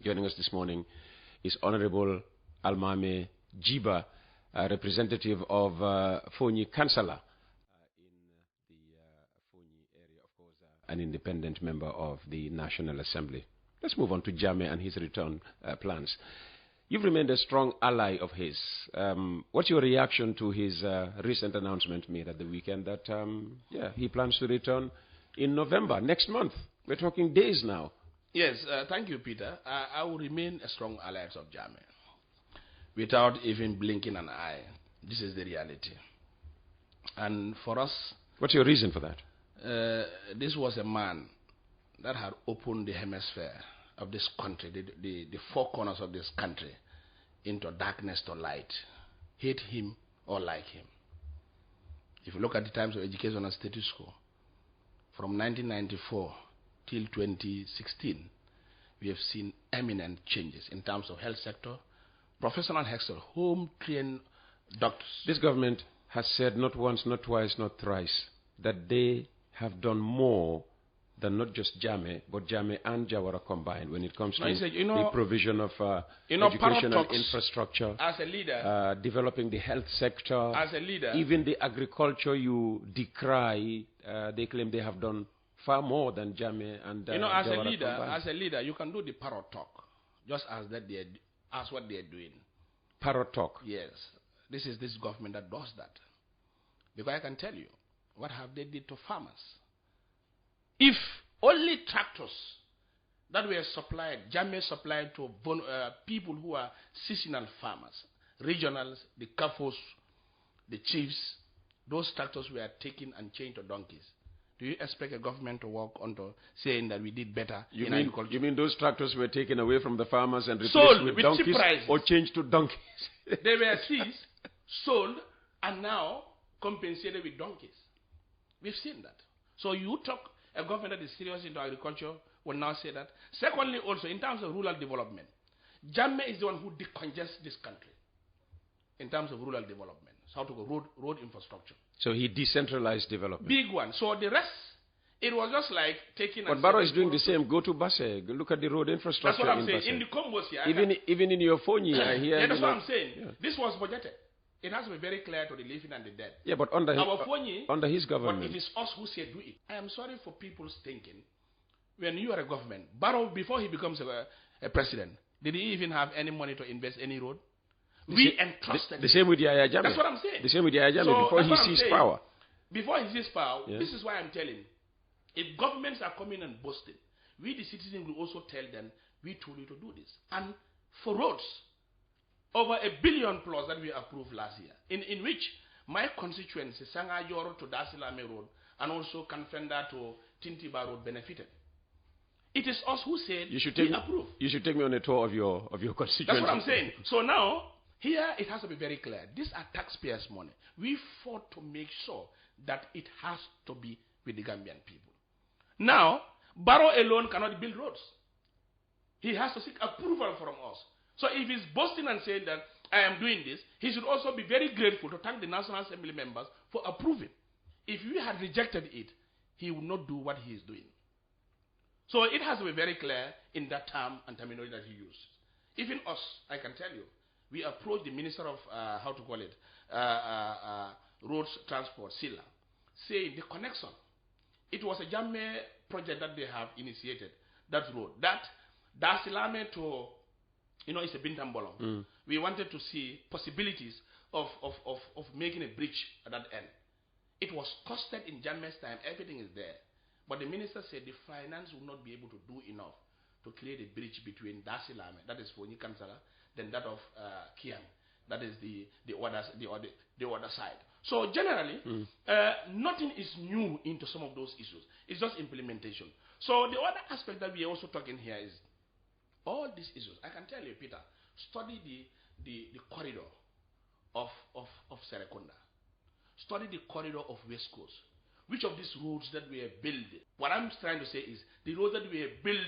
Joining us this morning is Honorable Almameh Gibba, representative of Fonyi Councillor in the Fonyi area, of course, an independent member of the National Assembly. Let's move on to Jammeh and his return plans. You've remained a strong ally of his. What's your reaction to his recent announcement made at the weekend that, he plans to return in November, next month? We're talking days now. Yes, thank you, Peter. I will remain a strong ally of Jammeh without even blinking an eye. This is the reality. And for us... What's your reason for that? This was a man that had opened the hemisphere of this country, the four corners of this country, into darkness to light. Hate him or like him. If you look at the times of education and status quo, from 1994 till 2016, we have seen eminent changes in terms of health sector, professional health sector, home-trained doctors. This government has said not once, not twice, not thrice, that they have done more than not just Jammeh, but Jammeh and Jawara combined when it comes to the provision of educational infrastructure, as a leader, developing the health sector, as a leader, even the agriculture you decry. They claim they have done far more than Jammeh and as Jawara a leader, you can do the parrot talk, just as what they are doing. Parrot talk. Yes, this is this government that does that. Because I can tell you, what have they did to farmers? If only tractors that were supplied, Jammeh supplied to people who are seasonal farmers, regionals, the kafos, the chiefs, those tractors were taken and changed to donkeys. Do you expect a government to work onto saying that we did better in agriculture? You mean those tractors were taken away from the farmers and replaced with donkeys, or changed to donkeys? They were seized, sold, and now compensated with donkeys. We've seen that. So you talk, a government that is serious into agriculture will now say that. Secondly, also, in terms of rural development, Jammeh is the one who decongests this country in terms of rural development. So how to go, road infrastructure. So he decentralized development. Big one. So the rest, it was just like taking... But Barrow is doing the same. Go to Basse. Look at the road infrastructure. That's what I'm saying. Basse. In the Combos here... Even in your phone here... yeah, that's what I'm saying. Yeah. This was budgeted. It has to be very clear to the living and the dead. Yeah, but under his government. But it is us who say do it. I am sorry for people's thinking. When you are a government, Barrow, before he becomes a president, did he even have any money to invest any road? We entrusted the same with Yahya Jammeh. That's what I'm saying. The same with Yahya Jammeh before he seized power. Before he seized power, this is why I'm telling. If governments are coming and boasting, we the citizens will also tell them, we told you to do this. And for roads, over $1 billion plus that we approved last year, in which my constituency, Sanga Yoro to Dasilame Road, and also Kanfenda to Tintiba Road benefited. It is us who said we approve. You should take me on a tour of your constituency. That's what I'm saying. So now, here it has to be very clear. These are taxpayers' money. We fought to make sure that it has to be with the Gambian people. Now, Barrow alone cannot build roads. He has to seek approval from us. So if he's boasting and saying that I am doing this, he should also be very grateful to thank the National Assembly members for approving. If we had rejected it, he would not do what he is doing. So it has to be very clear in that term and terminology that he used. Even us, I can tell you, we approached the Minister of, Roads Transport, Silla, saying the connection. It was a Jammeh project that they have initiated, that road. That's Silame to... it's a Bintambolong. We wanted to see possibilities of making a bridge at that end. It was costed in Jammeh's time. Everything is there. But the minister said the finance will not be able to do enough to create a bridge between Dasilame, that is Fonyi Kansala, then that of Kiang, that is the other side. So generally, nothing is new into some of those issues. It's just implementation. So the other aspect that we are also talking here is all these issues. I can tell you, Peter, study the corridor of Serekunda. Study the corridor of West Coast. Which of these roads that we have built, what I'm trying to say is the roads that we have built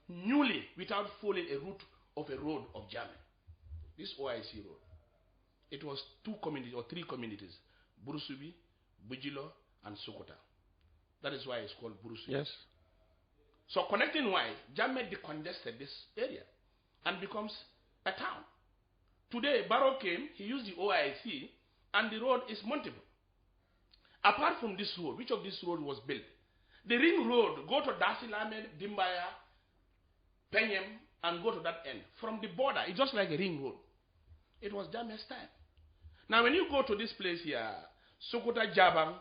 newly without following a route of a road of Jammeh. This OIC road. It was 2 communities or 3 communities, Burusubi, Bujilo, and Sokota. That is why it's called Burusubi. Yes. So connecting why, Jammeh decongested this area. and becomes a town. Today, Barrow came, he used the OIC, and the road is multiple. Apart from this road, which of this road was built? The ring road, go to Dasilame, Dimbaya, Penyem, and go to that end. From the border, it's just like a ring road. It was Jammeh's time. Now, when you go to this place here, Sukuta Jabang,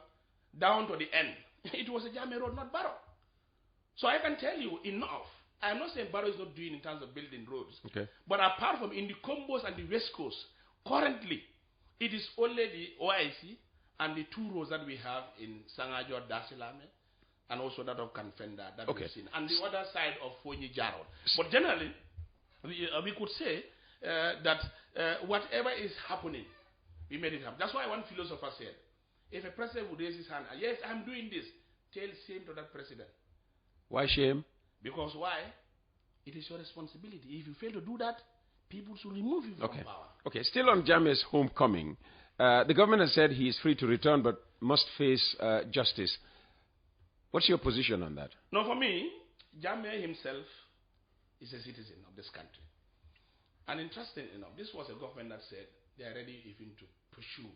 down to the end, it was a Jammeh road, not Barrow. So I can tell you enough. I'm not saying Barrow is not doing in terms of building roads. Okay. But apart from in the Combos and the West Coast, currently, it is only the OIC and the two roads that we have in Sangajo, Dasilame, and also that of Kanfenda that we've seen. And the other side of Fonyi Jaro. But generally, we could say that whatever is happening, we made it happen. That's why one philosopher said, if a president would raise his hand, yes, I'm doing this, tell shame to that president. Why shame? Because why? It is your responsibility. If you fail to do that, people should remove you from power. Okay, still on Jammeh's homecoming, the government has said he is free to return but must face justice. What's your position on that? No, for me, Jammeh himself is a citizen of this country. And interesting enough, this was a government that said they are ready even to pursue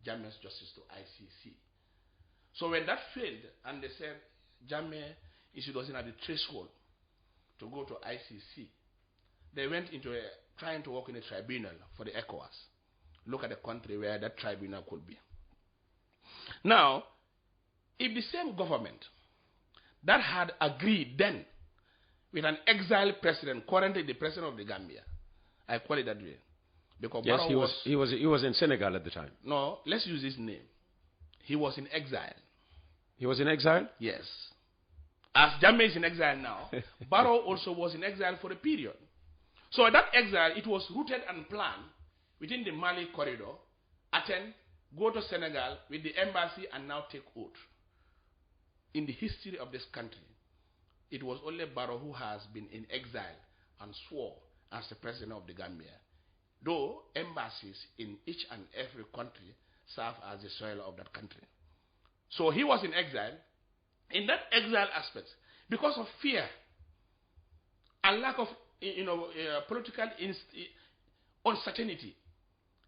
Jammeh's justice to ICC. So when that failed and they said Jammeh wasn't at the threshold to go to ICC, they went into trying to work in a tribunal for the ECOWAS. Look at the country where that tribunal could be. Now, if the same government that had agreed then with an exiled president, currently the president of the Gambia, I call it that way, because yes, Barrow he was in Senegal at the time. No, let's use his name. He was in exile. He was in exile? Yes. As Jammeh is in exile now, Barrow also was in exile for a period. So that exile, it was rooted and planned within the Mali corridor, attend, go to Senegal with the embassy and now take oath. In the history of this country, it was only Barrow who has been in exile and swore as the president of the Gambia, though embassies in each and every country serve as the soil of that country. So he was in exile. In that exile aspect, because of fear and lack of political uncertainty,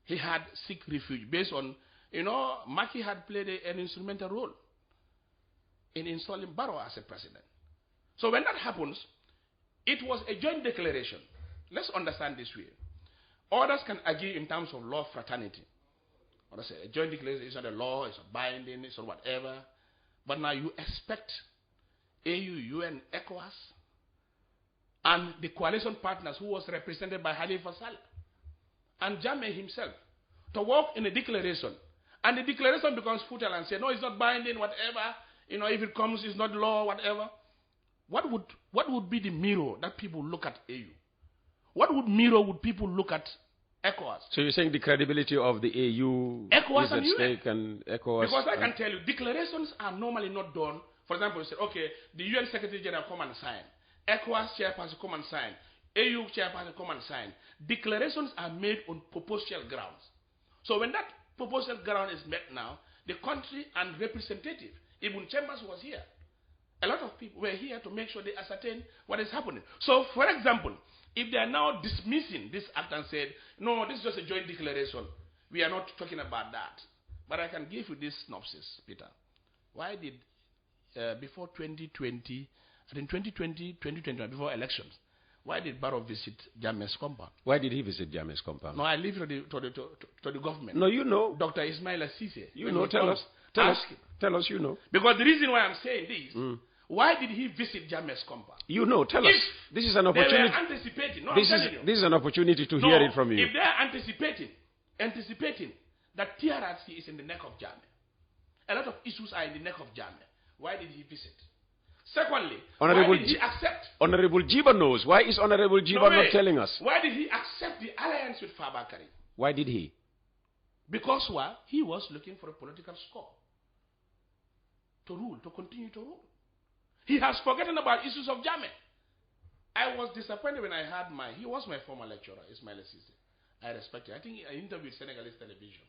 he had seek refuge based on, Maki had played an instrumental role in installing Barrow as a president. So when that happens, it was a joint declaration. Let's understand this way. Others can agree in terms of law fraternity. Others say a joint declaration is not a law, it's a binding, it's not whatever. But now you expect AU, UN, ECOWAS, and the coalition partners who was represented by Khalifa Saleh and Jammeh himself to work in a declaration. And the declaration becomes futile and say, no, it's not binding, whatever. If it comes, it's not law, whatever. What would be the mirror that people look at AU? What mirror would people look at ECOWAS? So you're saying the credibility of the AU ECOWAS is at stake and ECOWAS... Because I can tell you, declarations are normally not done. For example, you say, okay, the UN Secretary General come and sign. ECOWAS chairperson come and sign. AU chairperson come and sign. Declarations are made on proposal grounds. So when that proposal ground is met now, the country and representative, even Chambers was here. A lot of people were here to make sure they ascertain what is happening. So, for example, if they are now dismissing this act and said, no, this is just a joint declaration, we are not talking about that. But I can give you this synopsis, Peter. Why did, before 2020, I think 2021, before elections, why did Barrow visit Jammeh's compound? Why did he visit Jammeh's compound? No, I leave it to the government. No, you know. Dr. Ismail Assise. You know, tell us, you know. Because the reason why I'm saying this, why did he visit Jammeh's compound? You know, tell us. This is an opportunity. They were anticipating. No, this is an opportunity to hear it from you. If they are anticipating that TRRC is in the neck of Jammeh, a lot of issues are in the neck of Jammeh, why did he visit? Secondly, why did he accept? Honorable Gibba knows. Why is Honorable Gibba not telling us? Why did he accept the alliance with Fabakary? Why did he? Because why? He was looking for a political score. To rule, to continue to rule. He has forgotten about issues of Jammeh. I was disappointed when I heard he was my former lecturer, Ismail Assise. I respect him. I think I interviewed Senegalese television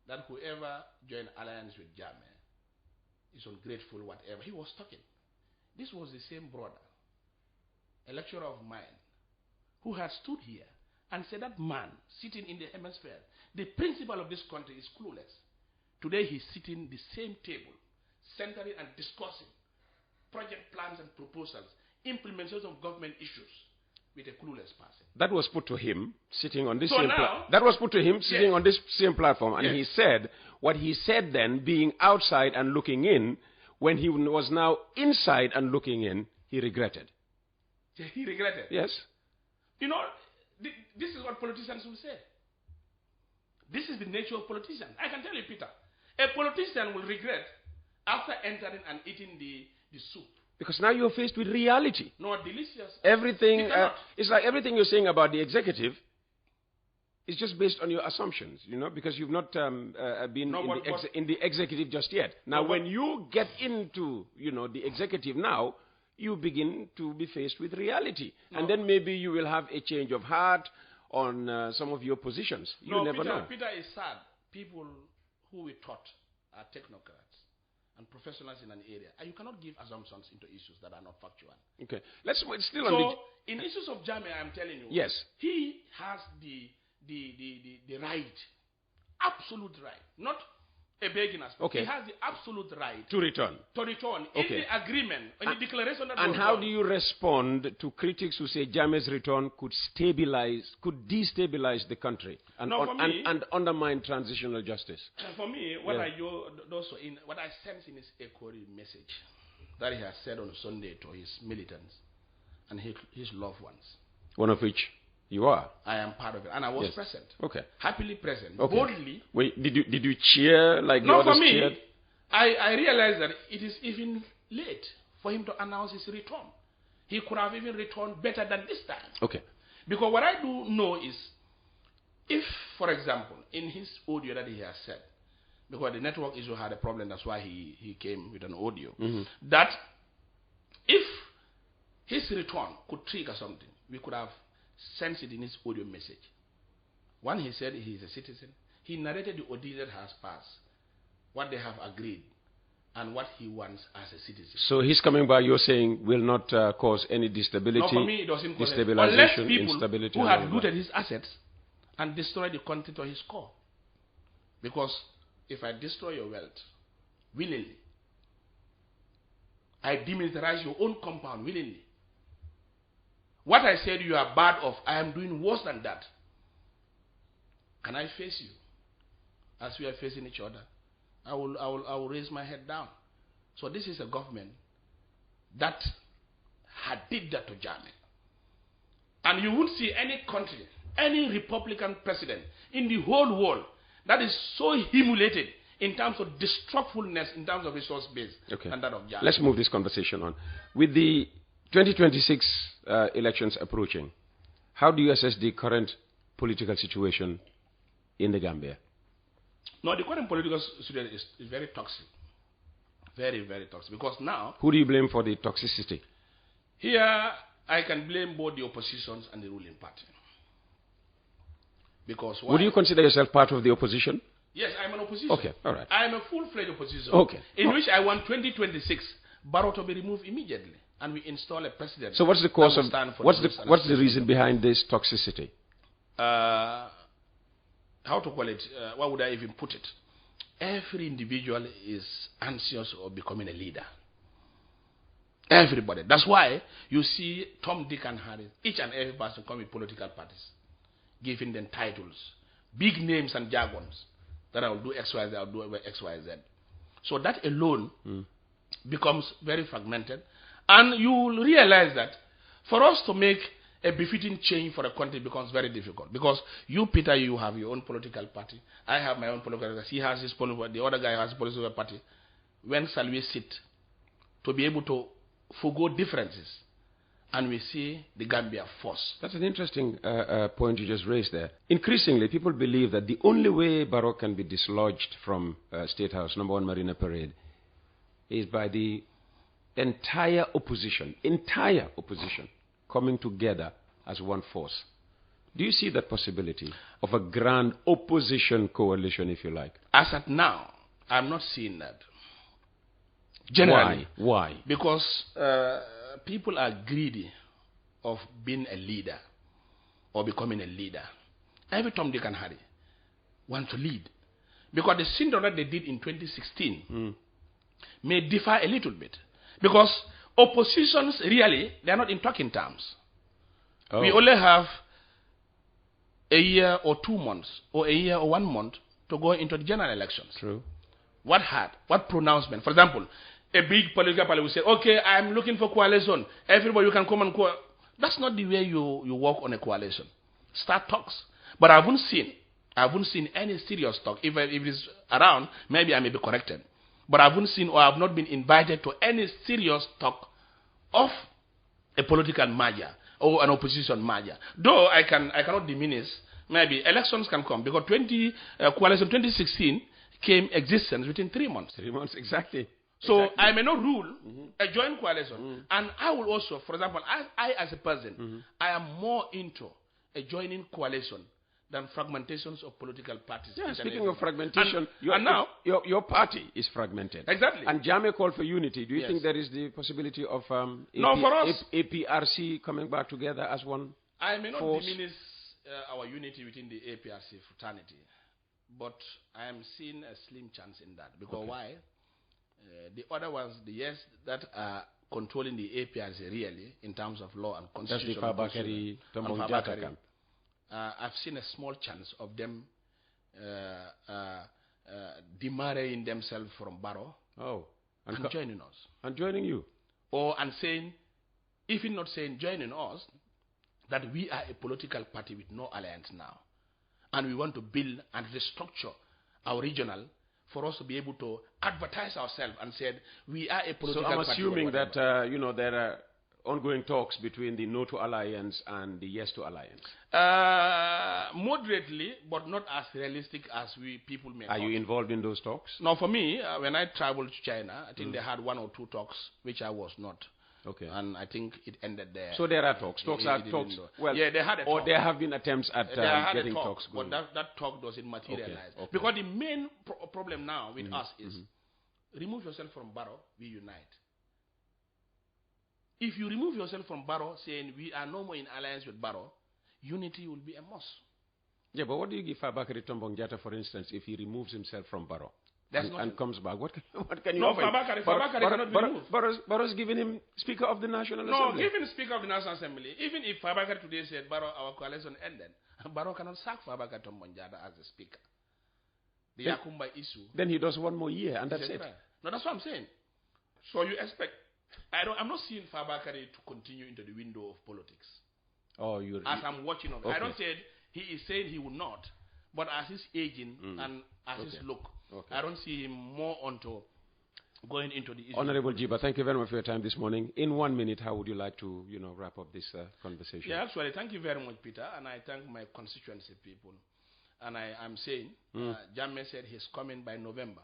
that whoever joined alliance with Jammeh is ungrateful, whatever. He was talking. This was the same brother, a lecturer of mine, who had stood here and said that man sitting in the hemisphere, the principal of this country is clueless. Today he's sitting the same table, centering and discussing project plans and proposals, implementation of government issues with a clueless person. That was put to him sitting on this So same now, that was put to him sitting on this same platform, and he Yes. said what he said then, being outside and looking in, when he was now inside and looking in, he regretted. he regretted. Yes. You know, this is what politicians will say. This is the nature of politicians. I can tell you, Peter, a politician will regret after entering and eating the soup. Because now you're faced with reality. No, delicious. Everything, it's like everything you're saying about the executive is just based on your assumptions, because you've not been in the executive just yet. Now, when you get into, the executive now, you begin to be faced with reality. And then maybe you will have a change of heart on some of your positions. You never know. Peter is sad. People who we taught are technocrats and professionals in an area. And you cannot give assumptions into issues that are not factual. Okay. Let's still so on in issues of Jammeh, I'm telling you, yes, he has the right, absolute right, not a begging aspect. Okay. He has the absolute right to return. In the agreement, in the declaration that and was how done. do you respond to critics who say Jammeh's return could destabilize the country and undermine transitional justice? For me, what I sense in his echoing message that he has said on Sunday to his militants and his loved ones. One of which you are. I am part of it, and I was present. Okay. Happily present. Okay. Boldly. Wait, did you cheer like the No, others for me, cheered? I realized that it is even late for him to announce his return. He could have even returned better than this time. Okay. Because what I do know is, if, for example, in his audio that he has said, because the network issue had a problem, that's why he came with an audio, that if his return could trigger something, we could have sensed it in his audio message. One, he said he is a citizen. He narrated the ordeal that has passed, what they have agreed, and what he wants as a citizen. So his coming by, you're saying, will not cause any destability, no, for me, it doesn't cause destabilization, unless people instability, who have looted his assets and destroyed the content of his core. Because if I destroy your wealth willingly, I demilitarize your own compound willingly. What I said you are bad of, I am doing worse than that. Can I face you? As we are facing each other, I will raise my head down. So this is a government that had did that to Jammeh. And you would see any country, any Republican president in the whole world that is so humiliated in terms of destructfulness, in terms of resource base, than that of Jammeh. Let's move this conversation on. With the 2026 elections approaching, how do you assess the current political situation in the Gambia? No, the current political situation is very toxic. Very, very toxic. Because now... Who do you blame for the toxicity? Here, I can blame both the oppositions and the ruling party. Because why? Would you consider yourself part of the opposition? Yes, I'm an opposition. Okay, all right. I am a full-fledged opposition. Okay. In which I want 2026 Barrow to be removed immediately. And we install a president. So what's the cause of... What's the reason behind this toxicity? How to call it? What would I even put it? Every individual is anxious of becoming a leader. Everybody. That's why you see Tom, Dick, and Harry, each and every person come with political parties, giving them titles, big names and jargons, that I will do X, Y, Z, I'll do X, Y, Z. So that alone becomes very fragmented. And you will realize that for us to make a befitting change for a country becomes very difficult. Because you, Peter, you have your own political party. I have my own political party. He has his political party. The other guy has his political party. When shall we sit to be able to forgo differences and we see the Gambia force? That's an interesting point you just raised there. Increasingly, people believe that the only way Barrow can be dislodged from State House, number 1 Marina Parade, is by the entire opposition coming together as one force. Do you see that possibility of a grand opposition coalition, if you like? As at now, I'm not seeing that. Generally. Why? Because people are greedy of being a leader. or becoming a leader. Every Tom, Dick, and Harry want to lead. Because the syndrome that they did in 2016 may differ a little bit. Because oppositions, really, they are not in talking terms. Oh. We only have a year or 2 months, or a year or 1 month to go into the general elections. True. What pronouncement? For example, a big political party will say, okay, I'm looking for coalition. Everybody, you can come and That's not the way you work on a coalition. Start talks. But I haven't seen any serious talk. If it is around, maybe I may be corrected. But I haven't seen or I have not been invited to any serious talk of a political merger or an opposition merger. Though I cannot diminish. Maybe elections can come because coalition 2016 came existence within 3 months. 3 months, exactly. So exactly. I may not rule a joint coalition. And I will also, for example, I as a person, I am more into a joining coalition than fragmentations of political parties. Yeah, speaking of fragmentation, your party is fragmented. Exactly. And Jammeh called for unity. Do you think there is the possibility of APRC coming back together as one I may not force? diminish our unity within the APRC fraternity, but I am seeing a slim chance in that. Because why? The other ones, that are controlling the APRC really, in terms of law and constitution. That's the Fabakary, I've seen a small chance of them demarrying themselves from Barrow and joining us. And joining you? And saying, even not saying joining us, that we are a political party with no alliance now. And we want to build and restructure our regional for us to be able to advertise ourselves and say we are a political party. So I'm assuming that, there are ongoing talks between the No to Alliance and the Yes to Alliance. Moderately, but not as realistic as people may. Are you involved in those talks? No, for me, when I traveled to China, I think they had 1 or 2 talks, which I was not. Okay. And I think it ended there. So there are talks. Talks. Well, yeah, they had a talk. Or there have been attempts at getting talks going. But that talk doesn't materialize. Okay. Because the main problem now with us is remove yourself from Barrow, we unite. If you remove yourself from Barrow, saying we are no more in alliance with Barrow, unity will be a must. Yeah, but what do you give Fabakary Tombong Jatta, for instance, if he removes himself from Barrow and comes back? What can you offer? Fabakary cannot be removed. Barrow's giving him Speaker of the National Assembly. No, giving Speaker of the National Assembly. Even if Fabakary today said, Barrow, our coalition ended, Barrow cannot sack Fabakary Tombong Jatta as the Speaker. The Yakumba issue. Then he does 1 more year, and that's it. Right. No, that's what I'm saying. So you expect... I'm not seeing Fabakary to continue into the window of politics. As I'm watching of it. I don't say he is saying he will not, but as he's aging and as his look, I don't see him more onto going into the issue. Honorable Gibba, thank you very much for your time this morning. In 1 minute, how would you like to, wrap up this conversation? Yeah, actually, thank you very much, Peter, and I thank my constituency people. And I'm saying, Jammeh said he's coming by November,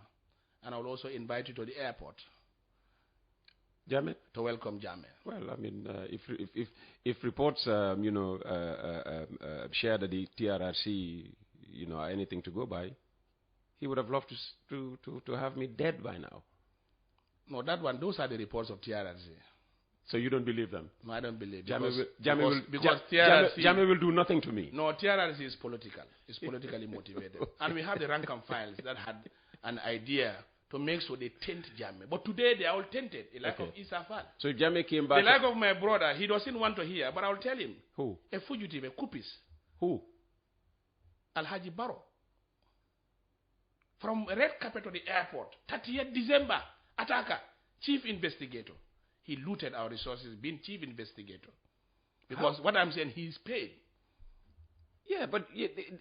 and I will also invite you to the airport. Jammeh? To welcome Jammeh. Well, I mean, if reports, share that the TRRC, are anything to go by, he would have loved to have me dead by now. No, those are the reports of TRRC. So you don't believe them? No, I don't believe. Jammeh will do nothing to me. No, TRRC is political. It's politically motivated. And we have the rank and files that had an idea to make sure they taint Jammeh. But today they are all tainted. The like of Isafal. So if Jammeh came back... The like of my brother, he doesn't want to hear, but I will tell him. Who? A fugitive, a Kupis. Who? Al-Haji Barrow. From red carpet to the airport, 30th December, attacker, chief investigator. He looted our resources, being chief investigator. Because what I'm saying, he's paid. Yeah, but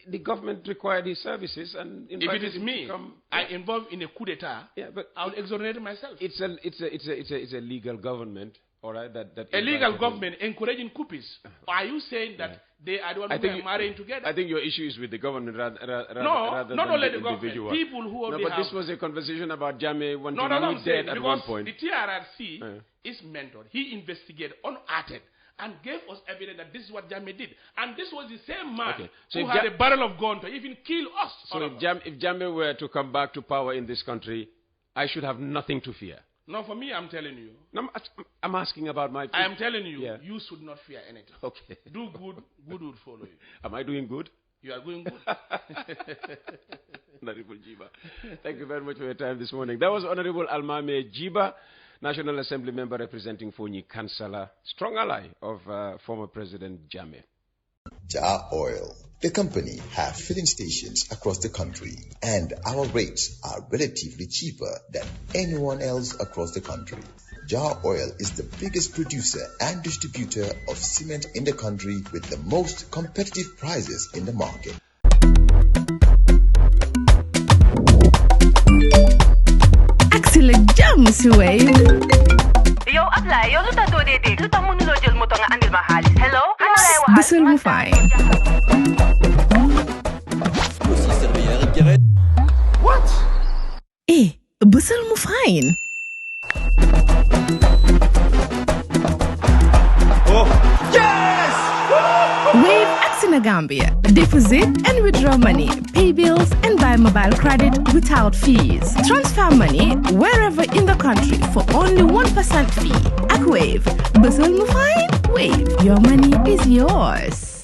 the government required his services, and if it is me, I involved in a coup d'etat. Yeah, but I'll exonerate myself. It's a legal government, all right. That a legal government encouraging coups. Are you saying that they are the ones who are marrying together? I think your issue is with the government rather than not only the government. People who already but this was a conversation about Jammeh wanting to be dead at one point. The TRRC is mentored. He investigated unattended and gave us evidence that this is what Jammeh did. And this was the same man who had a barrel of gun to even kill us. So if Jammeh were to come back to power in this country, I should have nothing to fear. No, for me, I'm telling you. No, I'm asking about my... I am telling you, you should not fear anything. Okay. Do good, good will follow you. Am I doing good? You are going good. Honorable Gibba. Thank you very much for your time this morning. That was Honorable Almameh Gibba, National Assembly member representing Fonyi Kansala, strong ally of former President Jammeh. Jar Oil. The company have filling stations across the country, and our rates are relatively cheaper than anyone else across the country. Jar Oil is the biggest producer and distributor of cement in the country with the most competitive prices in the market. Excellent jam, Suway. Yo, apply. Yo, luta do dede. Luta mënulo jël moto nga andil ma xaalis. Hello? Bësal mu fay. What? Bësal mu fine. Oh, yes! Wave acts in Gambia. Deposit and withdraw money, pay bills and buy mobile credit without fees. Transfer money wherever in the country for only 1% fee. At Wave, bësal mu fine. Wave, your money is yours.